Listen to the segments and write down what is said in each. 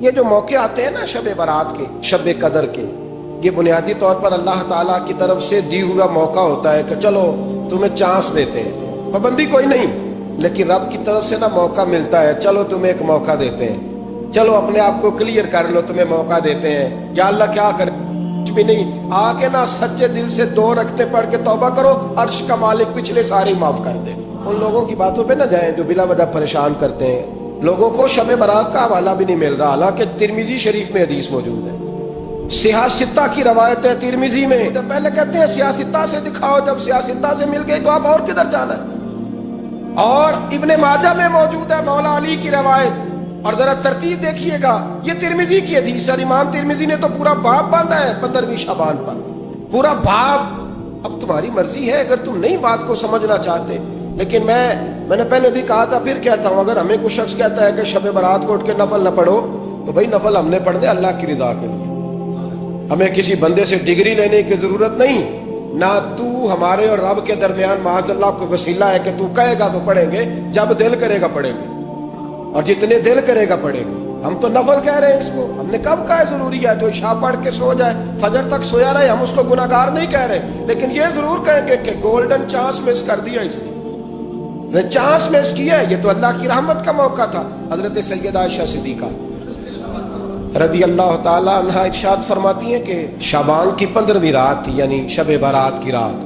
یہ جو موقع آتے ہیں نا شب برات کے، شب قدر کے، یہ بنیادی طور پر اللہ تعالیٰ کی طرف سے دی ہوا موقع ہوتا ہے کہ چلو تمہیں چانس دیتے ہیں، پابندی کوئی نہیں، لیکن رب کی طرف سے نا موقع ملتا ہے، چلو تمہیں ایک موقع دیتے ہیں، چلو اپنے آپ کو کلیئر کر لو، تمہیں موقع دیتے ہیں۔ یا اللہ کیا کرے؟ کچھ بھی نہیں، آ کے نا سچے دل سے 2 رکعتیں پڑھ کے توبہ کرو، عرش کا مالک پچھلے سارے معاف کر دے۔ ان لوگوں کی باتوں پہ نہ جائیں جو بلا وجہ پریشان کرتے ہیں لوگوں کو۔ شب برات کا حوالہ بھی نہیں مل رہا، حالانکہ ترمذی شریف میں حدیث موجود ہے، سیاہ ستہ کی روایت ہے ترمذی میں۔ پہلے کہتے ہیں سیاہ ستہ سے دکھاؤ، جب سیاہ ستہ سے مل گئی تو اب اور کدھر جانا ہے؟ اور ابن ماجہ میں موجود ہے مولا علی کی روایت، اور ذرا ترتیب دیکھیے گا، یہ ترمذی کی حدیث ہے، امام ترمذی نے تو پورا باب باندھا ہے 15ویں شعبان پر، پورا باب۔ اب تمہاری مرضی ہے اگر تم نہیں بات کو سمجھنا چاہتے، لیکن میں نے پہلے بھی کہا تھا، پھر کہتا ہوں، اگر ہمیں کوئی شخص کہتا ہے کہ شب برات کو اٹھ کے نفل نہ پڑھو، تو بھائی نفل ہم نے پڑھنے اللہ کی رضا کے لیے، ہمیں کسی بندے سے ڈگری لینے کی ضرورت نہیں، نہ تو ہمارے اور رب کے درمیان معاذ اللہ کوئی وسیلہ ہے کہ تو کہے گا تو پڑھیں گے، جب دل کرے گا پڑھیں گے، اور جتنے دل کرے گا پڑھیں گے۔ ہم تو نفل کہہ رہے ہیں اس کو، ہم نے کب کہا ہے ضروری ہے تو عشاء پڑھ کے سو جائے، فجر تک سویا رہے، ہم اس کو گناہ گار نہیں کہہ رہے، لیکن یہ ضرور کہیں گے کہ گولڈن چانس مس کر دیا اس نے چانس مس کیا ہے، یہ تو اللہ کی رحمت کا موقع تھا۔ حضرت سیدہ عائشہ صدیقہ رضی اللہ تعالی عنہا ارشاد فرماتی ہیں کہ شعبان کی 15ویں رات تھی، یعنی شب برات کی رات،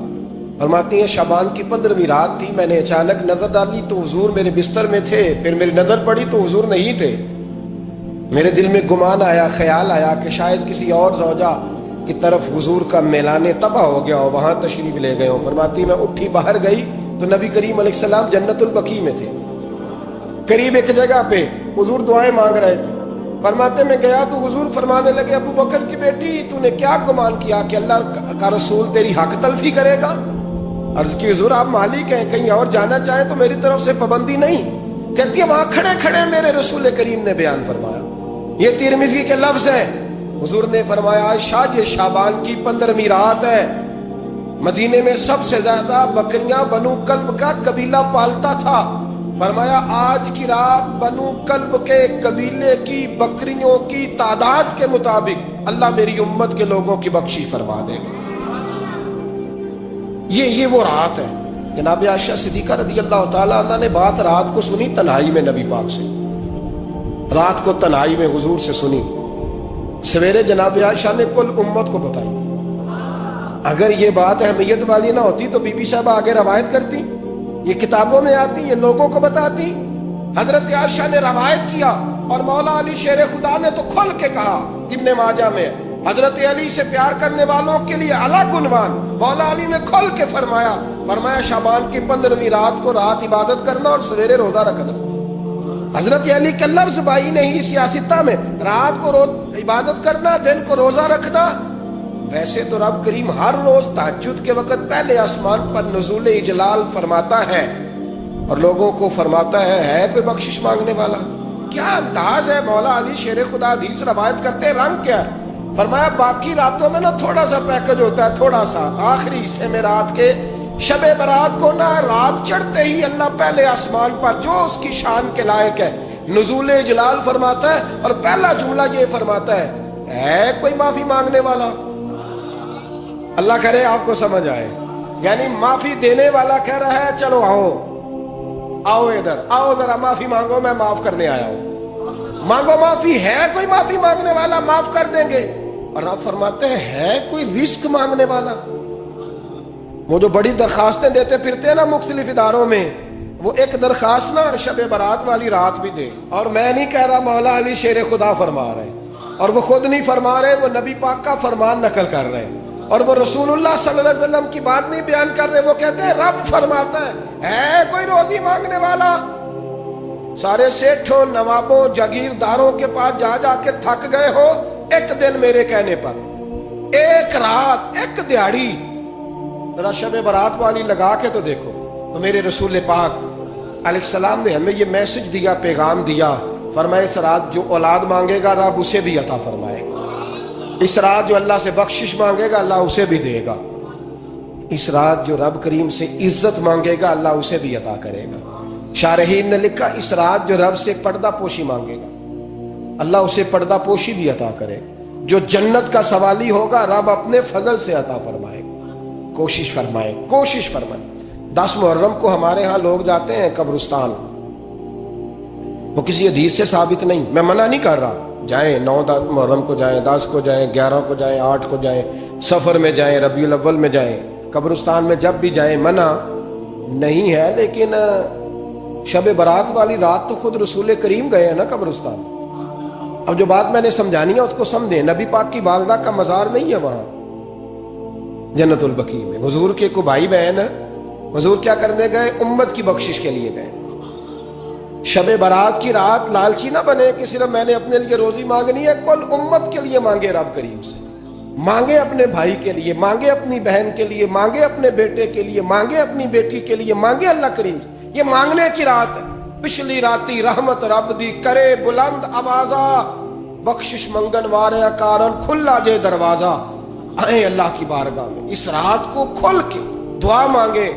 فرماتی ہیں شعبان کی 15ویں رات تھی، میں نے اچانک نظر ڈالی تو حضور میرے بستر میں تھے، پھر میری نظر پڑی تو حضور نہیں تھے، میرے دل میں گمان آیا، خیال آیا کہ شاید کسی اور زوجہ کی طرف حضور کا میلانے تباہ ہو گیا ہو، وہاں تشریف لے گئے ہوں۔ فرماتی میں اٹھی باہر گئی تو نبی کریم علیہ السلام جنت البقیع میں تھے، قریب ایک جگہ پہ حضور دعائیں مانگ رہے تھے۔ فرماتے میں گیا تو حضور فرمانے لگے، ابو بکر کی بیٹی تو نے کیا گمان کیا کہ اللہ کا رسول تیری حق تلفی کرے گا؟ عرض کی حضور آپ مالک ہیں، کہیں اور جانا چاہیں تو میری طرف سے پابندی نہیں۔ کہتی ہے وہاں کھڑے کھڑے میرے رسول کریم نے بیان فرمایا، یہ ترمذی کے لفظ ہیں، حضور نے فرمایا عائشہ یہ شعبان کی 15ویں رات ہے، مدینے میں سب سے زیادہ بکریاں بنو کلب کا قبیلہ پالتا تھا، فرمایا آج کی رات بنو کلب کے قبیلے کی بکریوں کی تعداد کے مطابق اللہ میری امت کے لوگوں کی بخشی فرما دے گا۔ یہ وہ رات ہے۔ جناب عائشہ صدیقہ رضی اللہ تعالیٰ عنہ نے بات رات کو سنی تنہائی میں نبی پاک سے، رات کو تنہائی میں حضور سے سنی، سویرے جناب عائشہ نے کل امت کو بتائی۔ اگر یہ بات اہمیت والی نہ ہوتی تو بی بی صاحب آگے روایت کرتی، یہ کتابوں میں آتی، یہ لوگوں کو بتاتی۔ حضرت عائشہ نے روایت کیا اور مولا علی شیر خدا نے تو کھل کے کہا، ابن ماجہ میں حضرت علی سے پیار کرنے والوں کے لیے الگ عنوان، مولا علی نے کھل کے فرمایا شعبان کی 15ویں رات کو رات عبادت کرنا اور سویرے روزہ رکھنا۔ حضرت علی کے لفظ بائی نہیں سیاستہ میں، رات کو عبادت کرنا، دن کو روزہ رکھنا۔ ویسے تو رب کریم ہر روز تہجد کے وقت پہلے آسمان پر نزول اجلال فرماتا ہے اور لوگوں کو فرماتا ہے کوئی بخشش مانگنے والا؟ کیا انداز ہے مولا علی شیر خدا حدیث روایت کرتے ہیں، رنگ کیا ہے؟ فرمایا باقی راتوں میں نا تھوڑا سا پیکج ہوتا ہے، تھوڑا سا آخری حصے میں رات کے شب برات کو نا رات چڑھتے ہی اللہ پہلے آسمان پر جو اس کی شان کے لائق ہے نزول اجلال فرماتا ہے، اور پہلا جملہ یہ فرماتا ہے کوئی معافی مانگنے والا؟ اللہ کرے آپ کو سمجھ آئے، یعنی معافی دینے والا کہہ رہا ہے چلو آؤ ادھر آؤ ذرا معافی مانگو، میں معاف کرنے آیا ہوں، مانگو معافی، ہے کوئی معافی مانگنے والا؟ معاف کر دیں گے۔ اور آپ فرماتے ہیں ہے کوئی رزق مانگنے والا؟ وہ جو بڑی درخواستیں دیتے پھرتے ہیں نا مختلف اداروں میں، وہ ایک درخواست نا شب برات والی رات بھی دے۔ اور میں نہیں کہہ رہا، مولا علی شیر خدا فرما رہے ہیں، اور وہ خود نہیں فرما رہے، وہ نبی پاک کا فرمان نقل کر رہے ہیں، اور وہ رسول اللہ صلی اللہ علیہ وسلم کی بات نہیں بیان کر رہے، وہ کہتے ہیں رب فرماتا ہے کوئی روزی مانگنے والا؟ سارے سیٹھوں نوابوں جاگیرداروں کے پاس جا جا کے تھک گئے ہو، ایک دن میرے کہنے پر، ایک رات، ایک دیہڑی ذرا شب برات والی لگا کے تو دیکھو۔ تو میرے رسول پاک علیہ السلام نے ہمیں یہ میسج دیا، پیغام دیا، فرمایا اس رات جو اولاد مانگے گا رب اسے بھی عطا فرمائے گا، اس رات جو اللہ سے بخشش مانگے گا اللہ اسے بھی دے گا، اس رات جو رب کریم سے عزت مانگے گا اللہ اسے بھی عطا کرے گا۔ شارحین نے لکھا اس رات جو رب سے پردہ پوشی مانگے گا، اللہ اسے پردہ پوشی بھی عطا کرے. جو جنت کا سوالی ہوگا رب اپنے فضل سے عطا فرمائے. کوشش فرمائے, کوشش فرمائے. 10 محرم کو ہمارے ہاں لوگ جاتے ہیں قبرستان, وہ کسی حدیث سے ثابت نہیں, میں منع نہیں کر رہا, جائیں 9 محرم کو جائیں, 10 کو جائیں, 11 کو جائیں, 8 کو جائیں, سفر میں جائیں, ربیع الاول میں جائیں, قبرستان میں جب بھی جائیں, منع نہیں ہے. لیکن شب برات والی رات تو خود رسول کریم گئے ہیں نا قبرستان. اب جو بات میں نے سمجھانی ہے اس کو سمجھیں. نبی پاک کی والدہ کا مزار نہیں ہے وہاں جنت البقیع میں. حضور کے کو بھائی بہن, حضور کیا کرنے گئے؟ امت کی بخشش کے لیے گئے. شب برات کی رات لالچی نہ بنے کہ صرف میں نے اپنے لیے روزی مانگنی ہے, کل امت کے لیے مانگے رب کریم سے. مانگے اپنے بھائی کے لیے, مانگے اپنی بہن کے لیے, مانگے اپنے بیٹے کے لیے, مانگے اپنی بیٹی کے لیے, مانگے اللہ کریم. یہ مانگنے کی رات ہے. پچھلی راتی رحمت رب دی کرے بلند آوازہ, بخشش منگن وارے کارن کھلا جے دروازہ. آئیں اللہ کی بارگاہ میں اس رات کو کھل کے دعا مانگے,